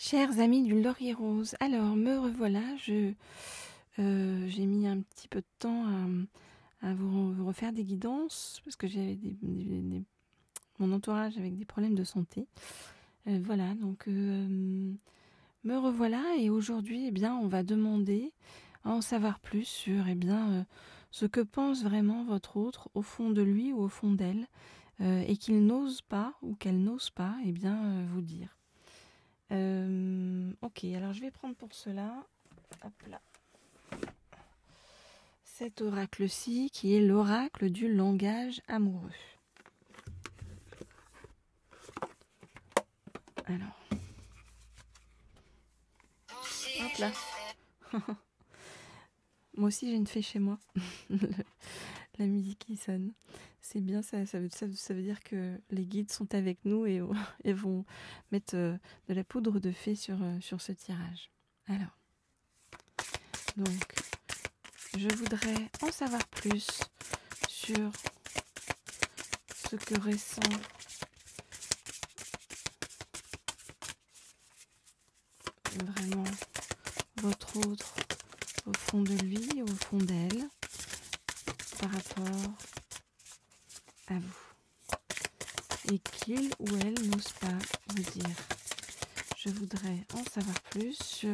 Chers amis du Laurier Rose, alors me revoilà, j'ai mis un petit peu de temps à vous refaire des guidances, parce que j'avais mon entourage avec des problèmes de santé. Voilà, donc me revoilà, et aujourd'hui, eh bien, on va demander à en savoir plus sur ce que pense vraiment votre autre au fond de lui ou au fond d'elle, et qu'il n'ose pas ou qu'elle n'ose pas vous dire. Ok, alors je vais prendre pour cela, hop là, cet oracle-ci qui est l'oracle du langage amoureux. Alors, hop là. Moi aussi j'ai une fée chez moi. La musique qui sonne. C'est bien, ça veut dire que les guides sont avec nous et vont mettre de la poudre de fée sur ce tirage. Alors, donc, je voudrais en savoir plus sur ce que ressent vraiment votre autre au fond de lui, au fond d'elle, par rapport à vous. Et qu'il ou elle n'ose pas vous dire. Je voudrais en savoir plus sur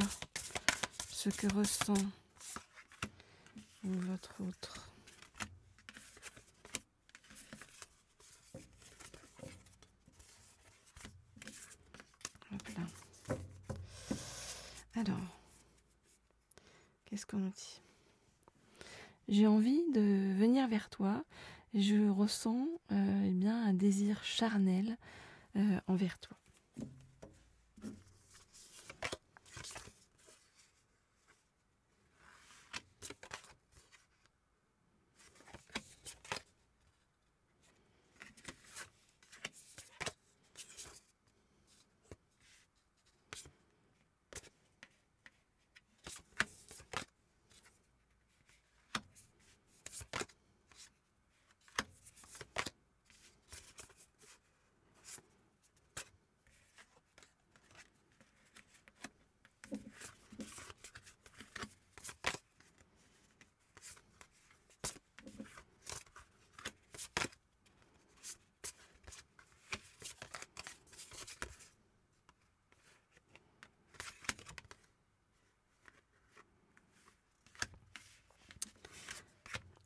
ce que ressent votre autre. Hop là. Alors, qu'est-ce qu'on nous dit ? J'ai envie de venir vers toi. Je ressens un désir charnel envers toi.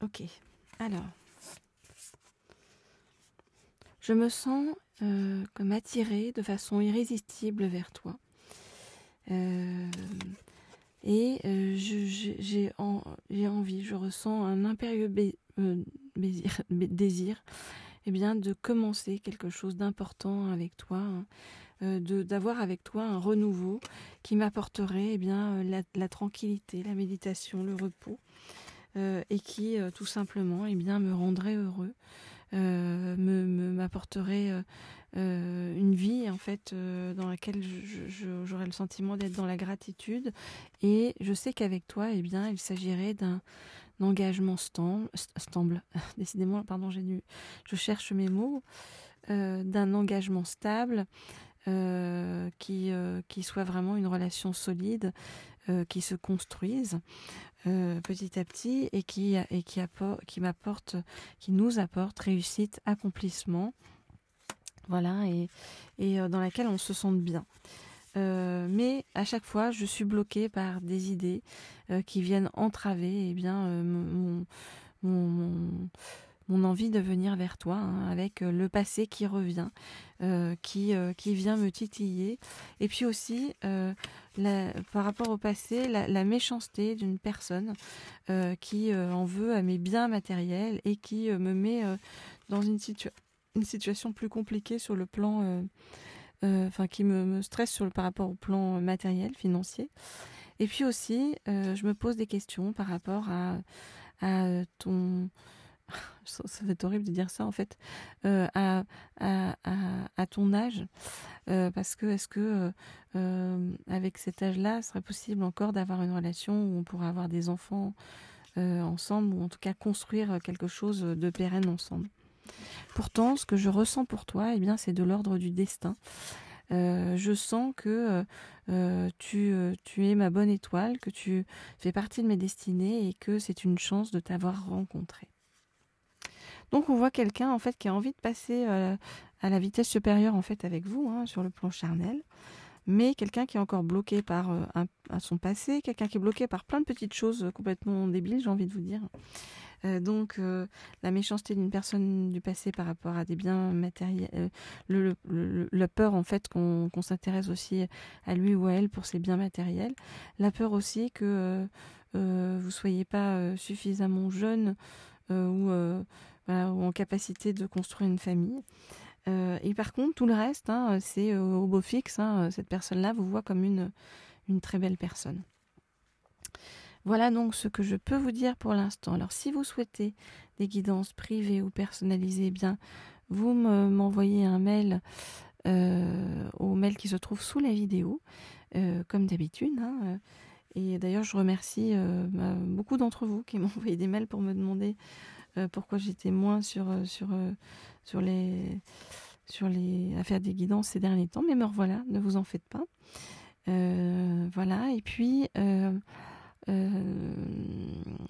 Ok, alors, je me sens comme attirée de façon irrésistible vers toi. J'ai envie, je ressens un impérieux désir de commencer quelque chose d'important avec toi, hein, d'avoir avec toi un renouveau qui m'apporterait la tranquillité, la méditation, le repos, et qui tout simplement me rendrait heureux, m'apporterait une vie en fait dans laquelle j'aurais le sentiment d'être dans la gratitude. Et je sais qu'avec toi il s'agirait d'un engagement stable. Décidément, pardon, je cherche mes mots, d'un engagement stable, qui soit vraiment une relation solide, qui se construise petit à petit, et qui nous apporte réussite, accomplissement, voilà, et dans laquelle on se sente bien. Mais à chaque fois, je suis bloquée par des idées qui viennent entraver mon envie de venir vers toi, hein, avec le passé qui revient, qui vient me titiller. Et puis aussi, par rapport au passé, la méchanceté d'une personne qui en veut à mes biens matériels et qui me met dans une situation plus compliquée sur le plan... qui me stresse par rapport au plan matériel, financier. Et puis aussi, je me pose des questions par rapport à ton... Ça va être horrible de dire ça en fait, à ton âge, parce que est-ce que avec cet âge-là, ce serait possible encore d'avoir une relation où on pourra avoir des enfants ensemble, ou en tout cas construire quelque chose de pérenne ensemble. Pourtant, ce que je ressens pour toi, c'est de l'ordre du destin. Je sens que tu es ma bonne étoile, que tu fais partie de mes destinées et que c'est une chance de t'avoir rencontré. Donc on voit quelqu'un en fait qui a envie de passer à la vitesse supérieure en fait avec vous sur le plan charnel, mais quelqu'un qui est encore bloqué par son passé, quelqu'un qui est bloqué par plein de petites choses complètement débiles, j'ai envie de vous dire. Donc la méchanceté d'une personne du passé par rapport à des biens matériels, la peur en fait qu'on s'intéresse aussi à lui ou à elle pour ses biens matériels, la peur aussi que vous soyez pas suffisamment jeune ou en capacité de construire une famille. Et par contre, tout le reste, c'est au beau fixe. Cette personne-là vous voit comme une très belle personne. Voilà donc ce que je peux vous dire pour l'instant. Alors, si vous souhaitez des guidances privées ou personnalisées, eh bien, vous m'envoyez un mail au mail qui se trouve sous la vidéo, comme d'habitude. Et d'ailleurs, je remercie beaucoup d'entre vous qui m'ont envoyé des mails pour me demander pourquoi j'étais moins sur les affaires des guidances ces derniers temps. Mais me revoilà, ne vous en faites pas. Voilà, et puis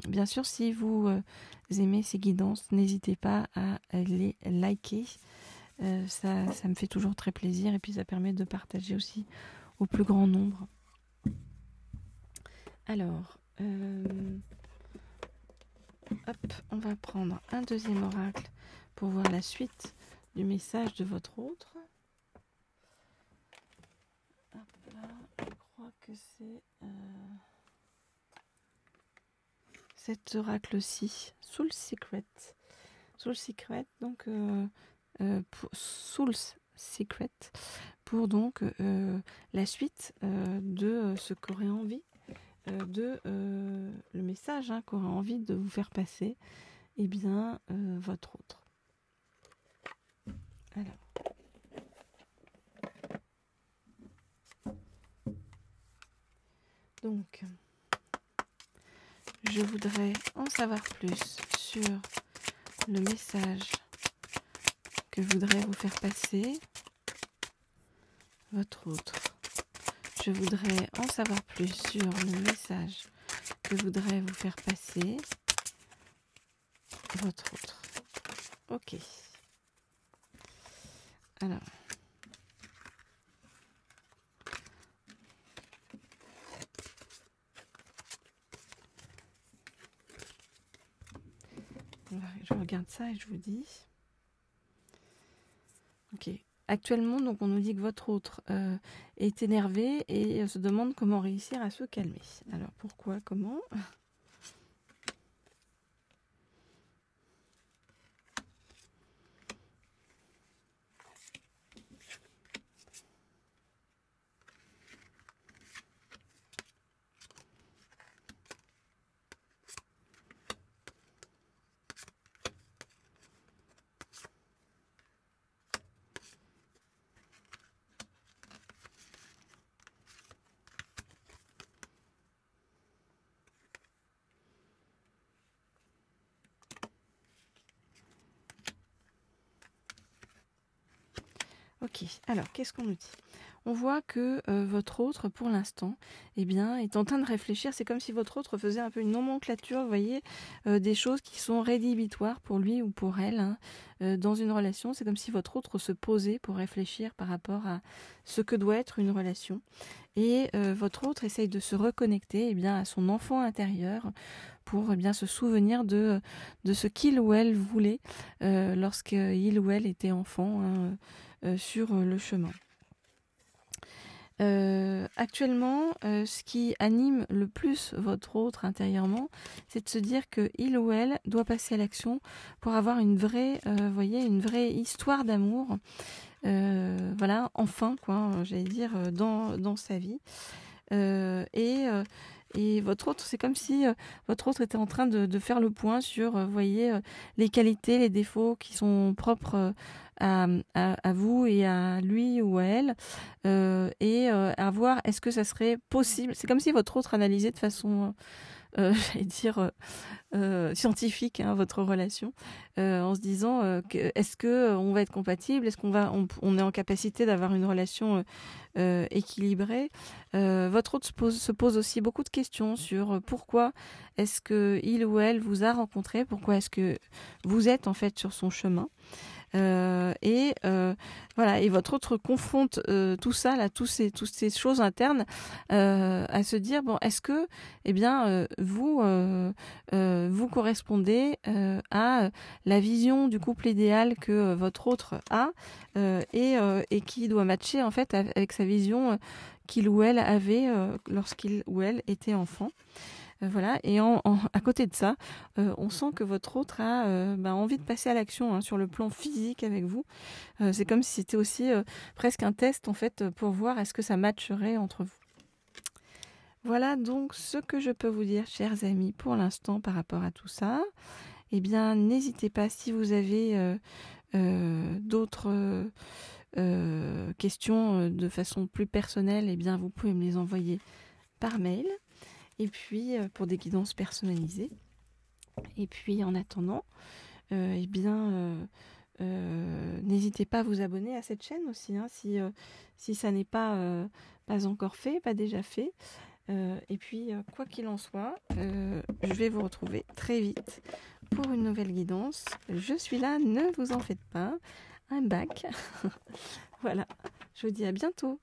bien sûr, si vous aimez ces guidances, n'hésitez pas à les liker. Ça me fait toujours très plaisir et puis ça permet de partager aussi au plus grand nombre. Alors, on va prendre un deuxième oracle pour voir la suite du message de votre autre. Hop là, je crois que c'est cet oracle-ci, Soul Secret. Soul Secret, donc Soul's Secret, pour donc la suite de ce qu'aurait envie le message qu'aurait envie de vous faire passer, eh bien votre autre. Alors. Donc, je voudrais en savoir plus sur le message que voudrait vous faire passer votre autre. Je voudrais en savoir plus sur le message que voudrait vous faire passer votre autre. Ok. Alors. Je regarde ça et je vous dis. Ok. Actuellement, donc, on nous dit que votre autre est énervé et se demande comment réussir à se calmer. Alors, pourquoi, comment ? Ok, alors qu'est-ce qu'on nous dit ? On voit que votre autre, pour l'instant, eh bien, est en train de réfléchir. C'est comme si votre autre faisait un peu une nomenclature, vous voyez, des choses qui sont rédhibitoires pour lui ou pour elle dans une relation. C'est comme si votre autre se posait pour réfléchir par rapport à ce que doit être une relation. Et votre autre essaye de se reconnecter eh bien, à son enfant intérieur pour eh bien, se souvenir de ce qu'il ou elle voulait lorsqu'il ou elle était enfant sur le chemin. Actuellement, ce qui anime le plus votre autre intérieurement, c'est de se dire que il ou elle doit passer à l'action pour avoir une vraie, une vraie histoire d'amour. Voilà, enfin, j'allais dire, dans sa vie. Et votre autre, c'est comme si votre autre était en train de faire le point sur, les qualités, les défauts qui sont propres à vous et à lui ou à elle, et à voir est-ce que ça serait possible. C'est comme si votre autre analysait de façon j'allais dire, scientifique, hein, votre relation, en se disant est-ce que on va être compatible, est-ce on est en capacité d'avoir une relation équilibrée. Votre hôte se pose aussi beaucoup de questions sur pourquoi est-ce que il ou elle vous a rencontré, pourquoi est-ce que vous êtes en fait sur son chemin. Voilà, et votre autre confronte tout ça là, toutes ces choses internes à se dire bon, est-ce que vous correspondez à la vision du couple idéal que votre autre a et qui doit matcher en fait avec sa vision qu'il ou elle avait lorsqu'il ou elle était enfant. Voilà, et à côté de ça, on sent que votre autre a envie de passer à l'action, hein, sur le plan physique avec vous. C'est comme si c'était aussi presque un test en fait pour voir est-ce que ça matcherait entre vous. Voilà donc ce que je peux vous dire, chers amis, pour l'instant par rapport à tout ça. Eh bien, n'hésitez pas si vous avez d'autres questions de façon plus personnelle, eh bien, vous pouvez me les envoyer par mail. Et puis, pour des guidances personnalisées. Et puis, en attendant, n'hésitez pas à vous abonner à cette chaîne aussi, hein, si ça n'est pas encore fait, pas déjà fait. Et puis, quoi qu'il en soit, je vais vous retrouver très vite pour une nouvelle guidance. Je suis là, ne vous en faites pas. I'm back. Voilà, je vous dis à bientôt.